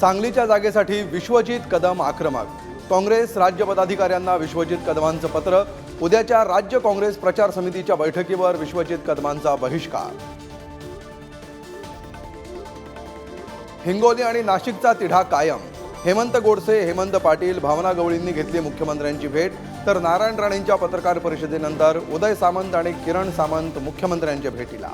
सांगलीच्या जागेसाठी विश्वजित कदम आक्रमक. काँग्रेस राज्य पदाधिकाऱ्यांना विश्वजित कदमांचं पत्र. उद्याच्या राज्य काँग्रेस प्रचार समितीच्या बैठकीवर विश्वजित कदमांचा बहिष्कार. हिंगोली आणि नाशिकचा तिढा कायम. हेमंत गोडसे, हेमंत पाटील, भावना गवळींनी घेतली मुख्यमंत्र्यांची भेट, तर नारायण राणेंच्या पत्रकार परिषदेनंतर उदय सामंत आणि किरण सामंत मुख्यमंत्र्यांच्या भेटीला.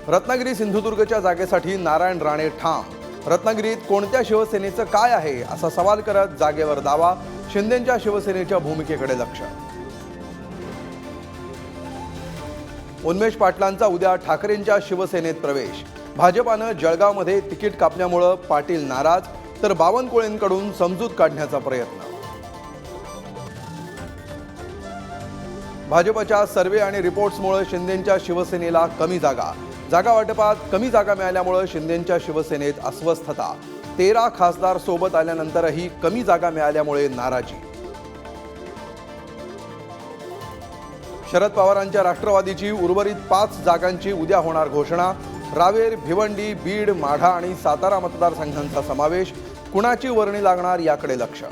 रत्नागिरी सिंधुदुर्गच्या जागेसाठी नारायण राणे ठाम. रत्नागिरीत कोणत्या शिवसेनेचं काय आहे असा सवाल करत जागेवर दावा. शिंदेंच्या शिवसेनेच्या भूमिकेकडे लक्ष. उन्मेष पाटलांचा उद्या ठाकरेंच्या शिवसेनेत प्रवेश. भाजपानं जळगावमध्ये तिकीट कापल्यामुळे पाटील नाराज, तर बावनकुळेंकडून समजूत काढण्याचा प्रयत्न. भाजपच्या सर्वे आणि रिपोर्ट्समुळे शिंदेंच्या शिवसेनेला कमी जागा. जागा वाटपात कमी जागा मिळाल्यामुळे शिंदेंच्या शिवसेनेत अस्वस्थता. 13 खासदार सोबत आल्यानंतरही कमी जागा मिळाल्यामुळे नाराजी. शरद पवारांच्या राष्ट्रवादीची उर्वरित 5 जागांची उद्या होणार घोषणा. रावेर, भिवंडी, बीड, माढा आणि सातारा मतदारसंघांचा समावेश. कुणाची वर्णी लागणार याकडे लक्ष.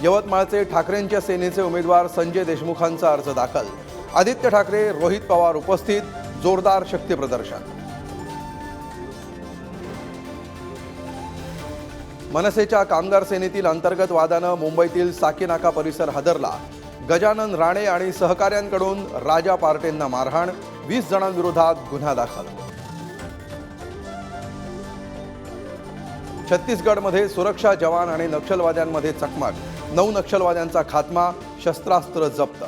यवतमाळचे ठाकरेंच्या सेनेचे उमेदवार संजय देशमुखांचा अर्ज दाखल. आदित्य ठाकरे, रोहित पवार उपस्थित. जोरदार शक्ती प्रदर्शन. मनसेच्या कामगार सेनेतील अंतर्गत वादानं मुंबईतील साकीनाका परिसर हादरला. गजानन राणे आणि सहकाऱ्यांकडून राजा पार्टेंना मारहाण. 20 जणांविरोधात गुन्हा दाखल. छत्तीसगडमध्ये सुरक्षा जवान आणि नक्षलवाद्यांमध्ये चकमक. 9 नक्षलवाद्यांचा खात्मा. शस्त्रास्त्र जप्त.